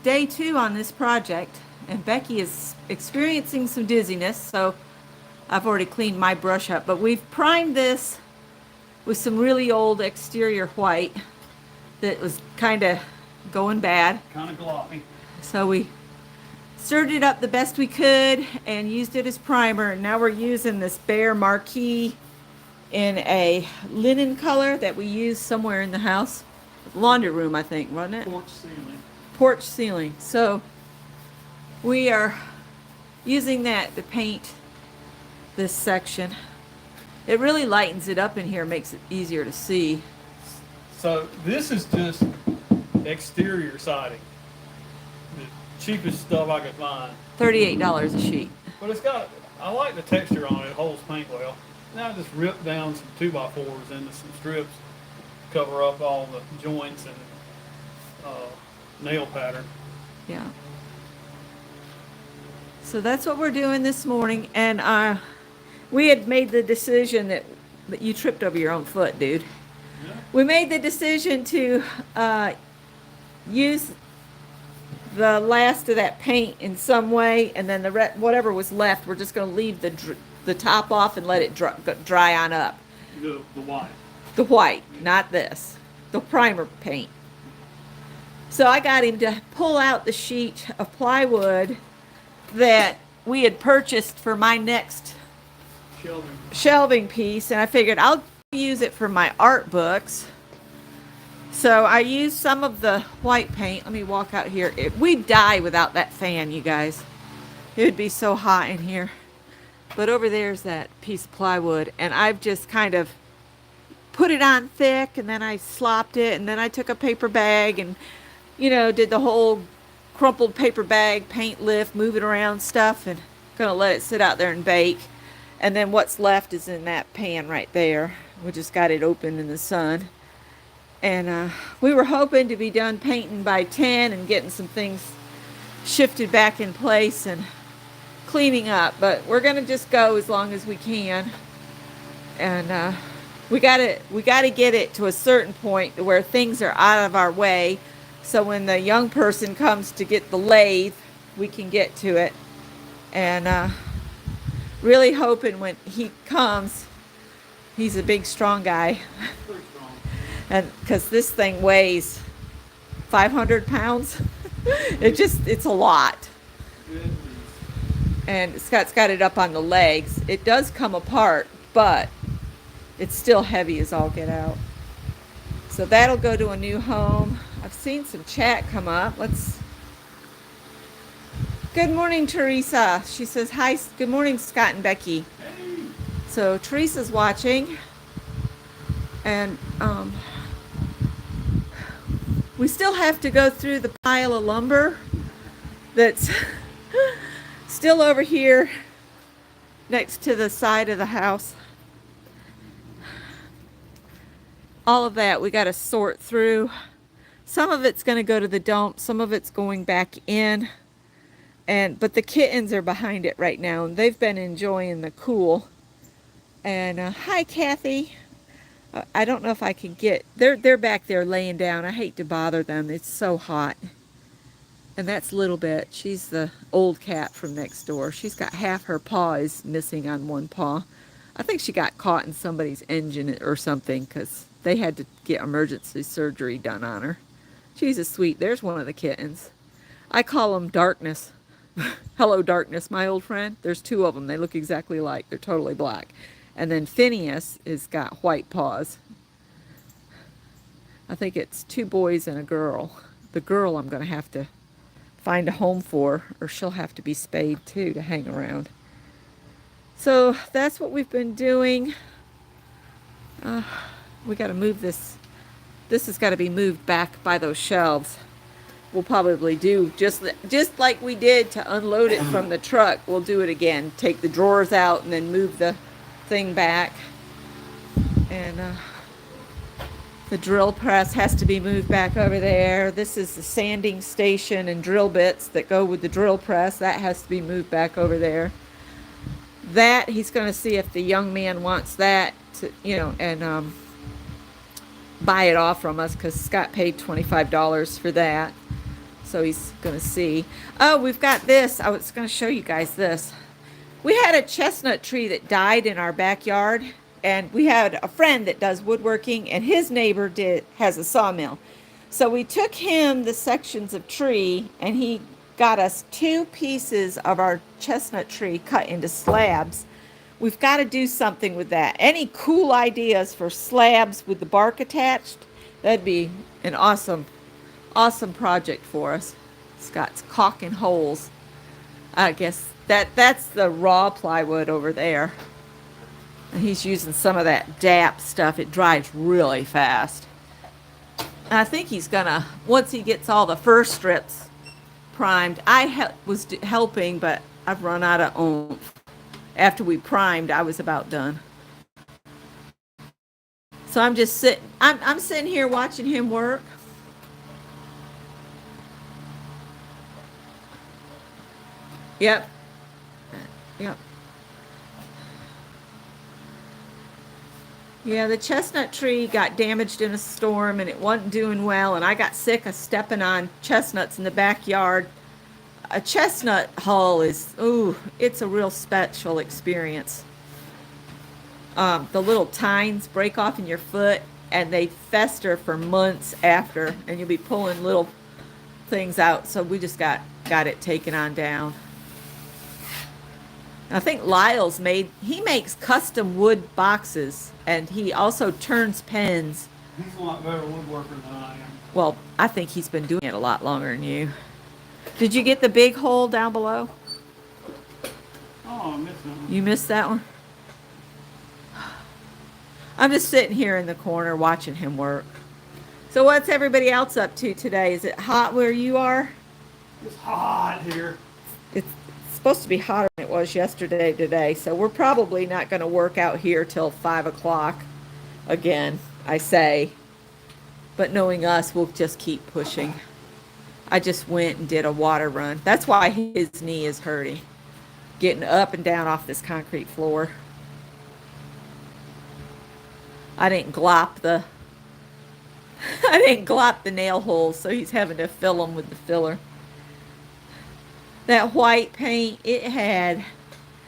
day 2 on this project, and Becky is experiencing some dizziness, so I've already cleaned my brush up. But we've primed this with some really old exterior white that was kind of going bad. Kind of gloppy. So we stirred it up the best we could and used it as primer. And now we're using this Bear Marquee in a linen color that we used somewhere in the house. Laundry room, I think, wasn't it? Porch ceiling. Porch ceiling. So we are using that to paint this section. It really lightens it up in here, makes it easier to see. So this is just exterior siding. The cheapest stuff I could find. $38 a sheet. But it's got, I like the texture on it. It holds paint well. Now I just ripped down some 2x4s into some strips, cover up all the joints and nail pattern. Yeah. So that's what we're doing this morning, and we had made the decision that you tripped over your own foot, dude. Yeah. We made the decision to use the last of that paint in some way, and then whatever was left, we're just going to leave the top off and let it dry on up. The white. The white, not this. The primer paint. So I got him to pull out the sheet of plywood that we had purchased for my next shelving piece, and I figured I'll use it for my art books. So I used some of the white paint. Let me walk out here. We'd die without that fan, you guys. It would be so hot in here. But over there's that piece of plywood, and I've just kind of put it on thick, and then I slopped it, and then I took a paper bag and, you know, did the whole crumpled paper bag, paint lift, move it around stuff, and gonna let it sit out there and bake. And then what's left is in that pan right there. We just got it open in the sun. And we were hoping to be done painting by 10 and getting some things shifted back in place and cleaning up. But we're gonna just go as long as we can. And we gotta get it to a certain point where things are out of our way, so when the young person comes to get the lathe, we can get to it. And really hoping when he comes, he's a big strong guy. Pretty strong. And because this thing weighs 500 pounds. It's a lot. And Scott's got it up on the legs. It does come apart, but it's still heavy as all get out. So that'll go to a new home. I've seen some chat come up. Good morning, Teresa. She says, hi, good morning, Scott and Becky. Hey. So Teresa's watching. And we still have to go through the pile of lumber that's still over here next to the side of the house. All of that we got to sort through. Some of it's going to go to the dump, some of it's going back in. But the kittens are behind it right now, and they've been enjoying the cool. And hi, Kathy. I don't know if I can get. They're back there laying down. I hate to bother them. It's so hot. And that's Little Bit. She's the old cat from next door. She's got half her paw is missing on one paw. I think she got caught in somebody's engine or something, because they had to get emergency surgery done on her. She's a sweet. There's one of the kittens. I call them Darkness. Hello, Darkness, my old friend. There's 2 of them. They look exactly alike. They're totally black. And then Phineas has got white paws. I think it's 2 boys and a girl. The girl I'm going to have to find a home for, or she'll have to be spayed too to hang around. So that's what we've been doing. We got to move this. This has got to be moved back by those shelves. We'll probably do just like we did to unload it from the truck. We'll do it again. Take the drawers out and then move the thing back. And the drill press has to be moved back over there. This is the sanding station and drill bits that go with the drill press. That has to be moved back over there. That he's going to see if the young man wants that to, and buy it off from us, because Scott paid $25 for that. So he's going to see. Oh, we've got this. I was going to show you guys this. We had a chestnut tree that died in our backyard, and we had a friend that does woodworking, and his neighbor has a sawmill. So we took him the sections of tree, and he got us 2 pieces of our chestnut tree cut into slabs. We've got to do something with that. Any cool ideas for slabs with the bark attached? That'd be an awesome project for us. It's got caulk and holes. I guess that's the raw plywood over there. And he's using some of that DAP stuff. It dries really fast. And I think he's gonna, once he gets all the first strips primed, I was helping, but I've run out of oomph. After we primed, I was about done. So I'm just I'm sitting here watching him work. Yep. Yep. Yeah, the chestnut tree got damaged in a storm and it wasn't doing well, and I got sick of stepping on chestnuts in the backyard. A chestnut hull is, ooh, it's a real special experience. The little tines break off in your foot and they fester for months after, and you'll be pulling little things out. So we just got it taken on down. I think Lyle's he makes custom wood boxes, and he also turns pens. He's a lot better woodworker than I am. Well, I think he's been doing it a lot longer than you. Did you get the big hole down below? Oh, I missed that one. You missed that one? I'm just sitting here in the corner watching him work. So what's everybody else up to today? Is it hot where you are? It's hot here. It's supposed to be hotter than it was yesterday today, so we're probably not going to work out here till 5 o'clock again, I say. But knowing us, we'll just keep pushing. I just went and did a water run. That's why his knee is hurting. Getting up and down off this concrete floor. I didn't glop the nail holes, so he's having to fill them with the filler. That white paint, it had,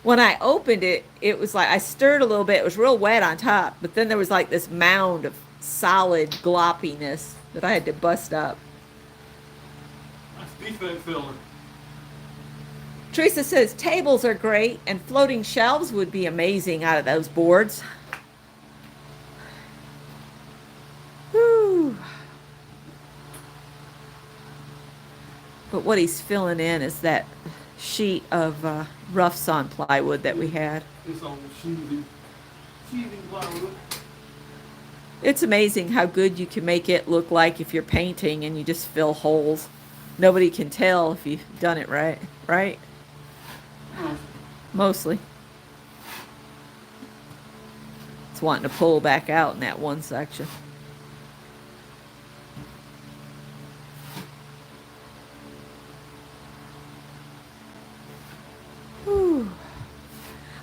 when I opened it, it was like, I stirred a little bit. It was real wet on top, but then there was like this mound of solid gloppiness that I had to bust up. Nice defect filler. Teresa says tables are great and floating shelves would be amazing out of those boards. Whew. But what he's filling in is that sheet of rough sawn plywood that we had. This old sheathing plywood. It's amazing how good you can make it look like if you're painting and you just fill holes. Nobody can tell if you've done it right, right? Mostly. It's wanting to pull back out in that one section. Whew.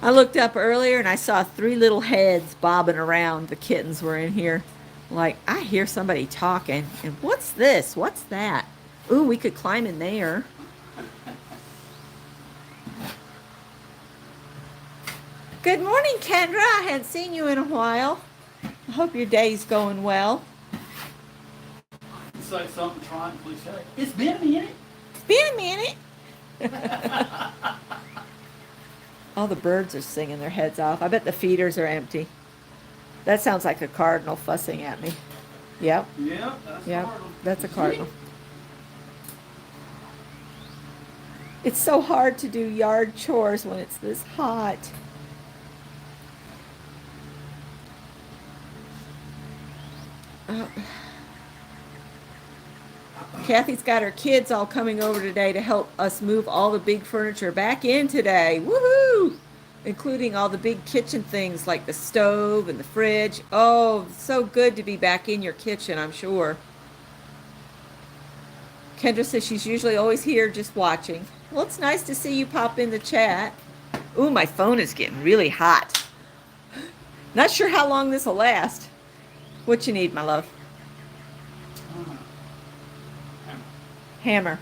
I looked up earlier and I saw 3 little heads bobbing around. The kittens were in here. Like, I hear somebody talking. And what's this? What's that? Ooh, we could climb in there. Good morning, Kendra. I hadn't seen you in a while. I hope your day's going well. Say something triumphantly. It's been a minute. It's been a minute. All the birds are singing their heads off. I bet the feeders are empty. That sounds like a cardinal fussing at me. Yep. Yep, that's Yep, a cardinal. that's a cardinal. It's so hard to do yard chores when it's this hot. Kathy's got her kids all coming over today to help us move all the big furniture back in today. Woohoo! Including all the big kitchen things like the stove and the fridge. Oh, so good to be back in your kitchen, I'm sure. Kendra says she's usually always here just watching. Well, it's nice to see you pop in the chat. Ooh, my phone is getting really hot. Not sure how long this will last. What you need, my love? Hammer.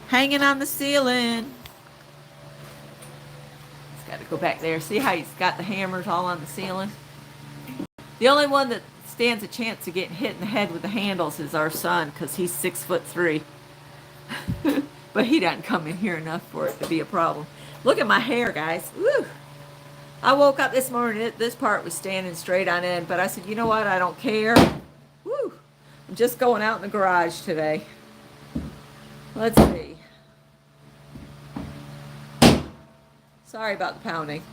hanging on the ceiling. He's got to go back there. See how he's got the hammers all on the ceiling? The only one that stands a chance of getting hit in the head with the handles is our son, because he's 6'3". But he doesn't come in here enough for it to be a problem. Look at my hair, guys. Woo! I woke up this morning, this part was standing straight on end, but I said, you know what, I don't care. Woo! I'm just going out in the garage today. Let's see. Sorry about the pounding.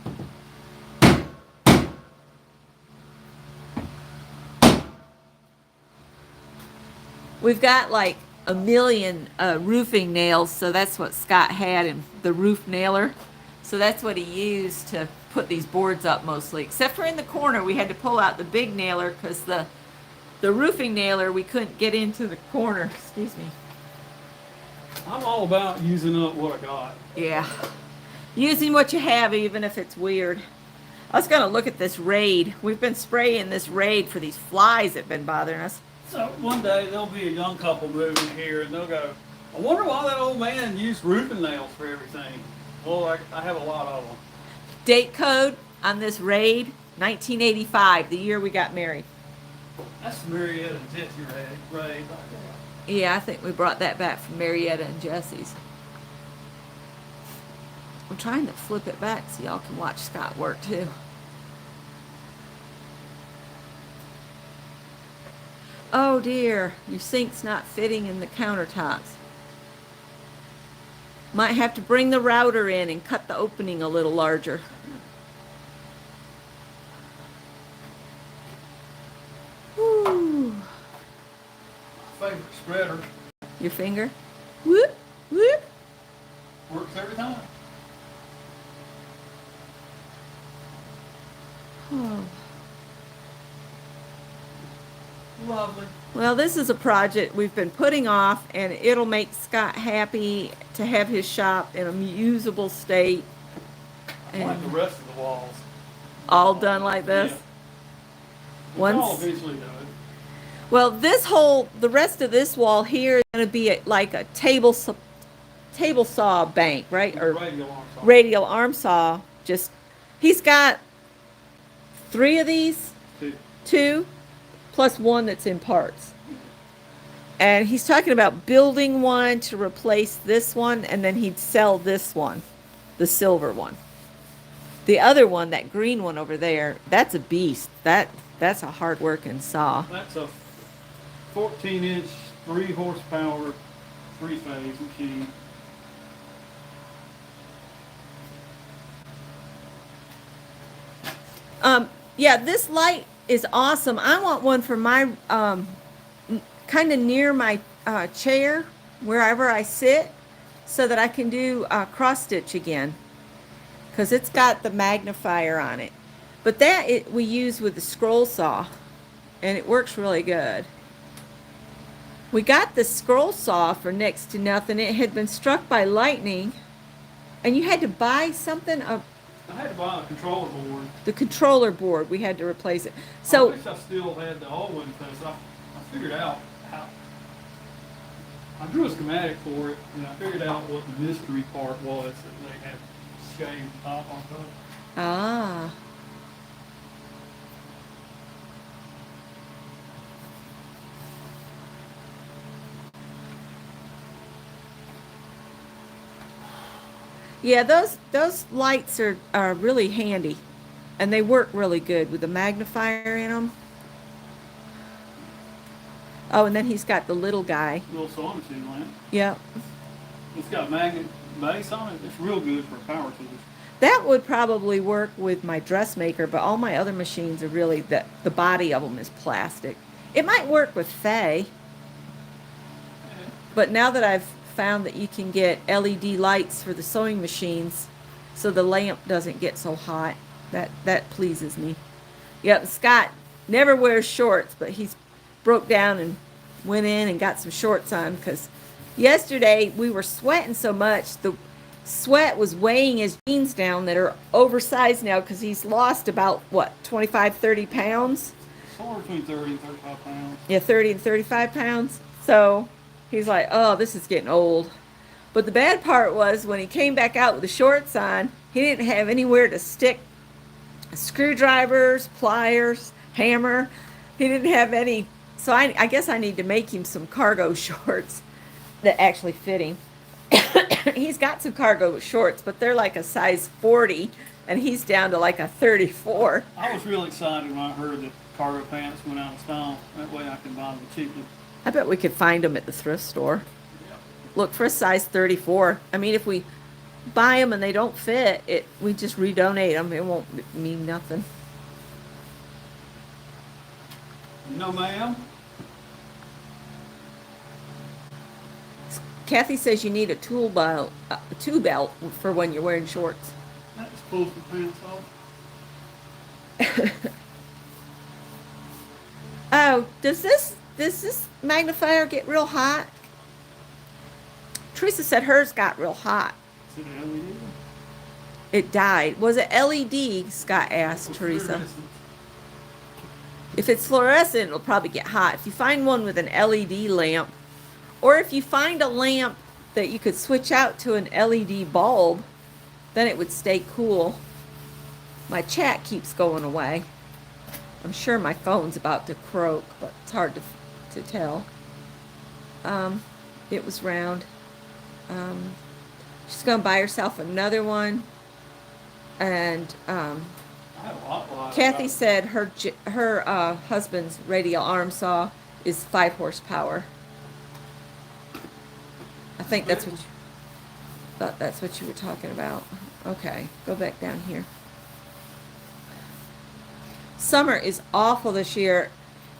We've got like a million roofing nails, so that's what Scott had in the roof nailer. So that's what he used to put these boards up mostly. Except for in the corner, we had to pull out the big nailer because the roofing nailer, we couldn't get into the corner. Excuse me. I'm all about using up what I got. Yeah. Using what you have, even if it's weird. I was going to look at this Raid. We've been spraying this Raid for these flies that have been bothering us. So one day there'll be a young couple moving here and they'll go, I wonder why that old man used roofing nails for everything. Well, I have a lot of them. Date code on this Raid, 1985, the year we got married. That's Marietta and Jesse Raid. Yeah, I think we brought that back from Marietta and Jesse's. I'm trying to flip it back so y'all can watch Scott work too. Oh dear, your sink's not fitting in the countertops. Might have to bring the router in and cut the opening a little larger. Woo. My favorite spreader. Your finger? Whoop, whoop. Works every time. Oh. Lovely. Well, this is a project we've been putting off, and it'll make Scott happy to have his shop in a usable state. Like the And rest of the walls. all done like this. Yeah. I'll Once, eventually do it. well, the rest of this wall here is going to be like a table saw bank, right? Or Radial arm saw. radial arm saw. Just, he's got 3 of these, 2, plus 1 that's in parts. And he's talking about building one to replace this one, and then he'd sell this one, the silver one. The other one, that green one over there, that's a beast. That's a hard working saw. That's a 14-inch, 3 horsepower, 3-phase machine. Yeah, this light is awesome. I want one for my kind of near my chair, wherever I sit, so that I can do cross stitch again, because it's got the magnifier on it. But we use with the scroll saw, and it works really good. We got the scroll saw for next to nothing. It had been struck by lightning, and you had to buy something of I had to buy a controller board. the controller board. We had to replace it. I So wish I still had the old one because I figured out how. I drew a schematic for it and I figured out what the mystery part was that they had shaved top on top. ah. Yeah, those lights are really handy, and they work really good with the magnifier in them. Oh, and then he's got the little guy. Little sewing machine lamp. Yep. It's got magnet base on it. It's real good for power tools. That would probably work with my dressmaker, but all my other machines are really, the body of them is plastic. It might work with Faye, but now that I've found that you can get LED lights for the sewing machines so the lamp doesn't get so hot, that pleases me. Yep, Scott never wears shorts, but he's broke down and went in and got some shorts on, because yesterday we were sweating so much, the sweat was weighing his jeans down that are oversized now, because he's lost about, what, 25, 30 pounds? Somewhere between 30 and 35 pounds. Yeah, 30 and 35 pounds. So he's like, oh, this is getting old. But the bad part was when he came back out with the shorts on, he didn't have anywhere to stick screwdrivers, pliers, hammer. He didn't have any. So I guess I need to make him some cargo shorts that actually fit him. He's got some cargo shorts, but they're like a size 40, and he's down to like a 34. I was real excited when I heard that cargo pants went out of style. That way I can buy them cheaply. I bet we could find them at the thrift store. Look for a size 34. I mean, if we buy them and they don't fit, we just redonate them. It won't mean nothing. No, ma'am. Kathy says you need a tool belt for when you're wearing shorts. That just pulls the pants off. Oh, does this magnifier get real hot? Teresa said hers got real hot. Is it LED? It died. Was it LED? Scott asked Teresa. If it's fluorescent, it'll probably get hot. If you find one with an LED lamp, or if you find a lamp that you could switch out to an LED bulb, then it would stay cool. My chat keeps going away. I'm sure my phone's about to croak, but it's hard to tell. It was round. She's going to buy herself another one. And Kathy said her husband's radial arm saw is 5 horsepower. I think that's what you were talking about. Okay, go back down here. Summer is awful this year,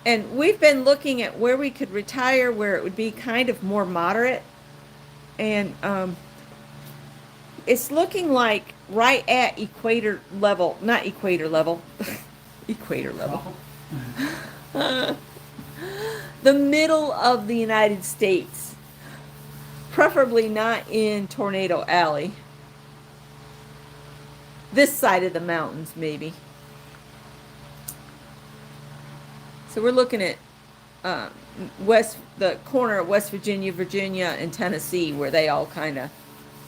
and we've been looking at where we could retire where it would be kind of more moderate, and it's looking like right at equator level, not equator level, equator level. The middle of the United States, preferably not in Tornado Alley. This side of the mountains, maybe. So we're looking at the corner of West Virginia, Virginia, and Tennessee, where they all kind of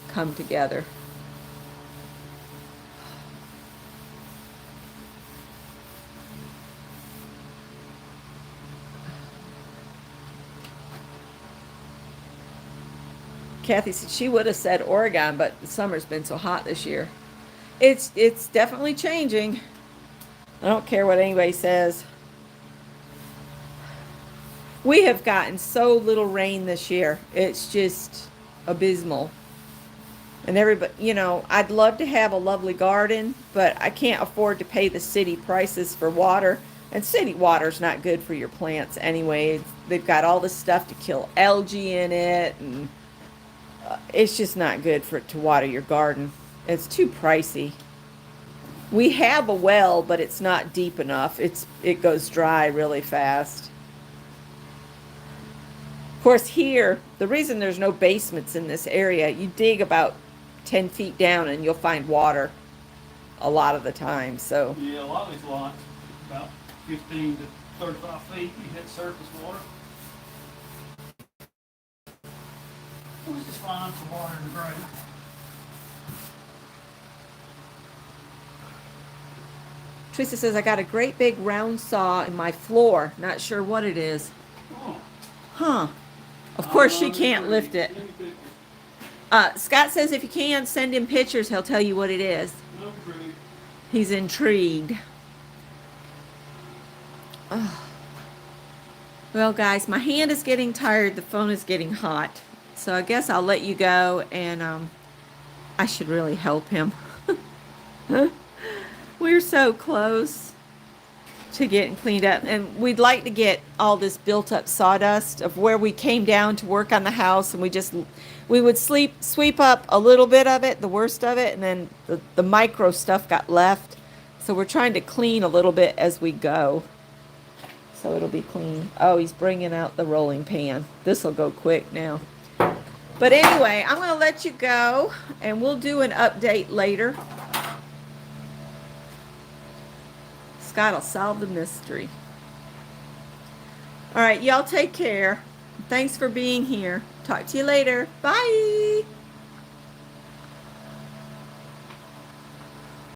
come together. Kathy said she would have said Oregon, but the summer's been so hot this year. It's definitely changing. I don't care what anybody says. We have gotten so little rain this year. It's just abysmal. And everybody, you know, I'd love to have a lovely garden, but I can't afford to pay the city prices for water. And city water's not good for your plants anyway. They've got all this stuff to kill algae in it, and it's just not good for it to water your garden. It's too pricey. We have a well, but it's not deep enough. It goes dry really fast. Of course, here, the reason there's no basements in this area, you dig about 10 feet down and you'll find water a lot of the time. So yeah, a lot of these lots, about 15 to 35 feet, you hit surface water. Which is fine for water in the ground. Teresa says, I got a great big round saw in my floor. Not sure what it is. Oh. Huh. Of course, she can't lift it. Scott says if you can, send him pictures. He'll tell you what it is. He's intrigued. Oh. Well, guys, my hand is getting tired. The phone is getting hot. So I guess I'll let you go, and I should really help him. We're so close to getting cleaned up, and we'd like to get all this built up sawdust of where we came down to work on the house, and we would sweep up a little bit of it, the worst of it, and then the micro stuff got left. So we're trying to clean a little bit as we go, so it'll be clean. Oh, he's bringing out the rolling pan. This will go quick now. But anyway, I'm going to let you go, and we'll do an update later. Scott will solve the mystery. All right, y'all take care. Thanks for being here. Talk to you later. Bye.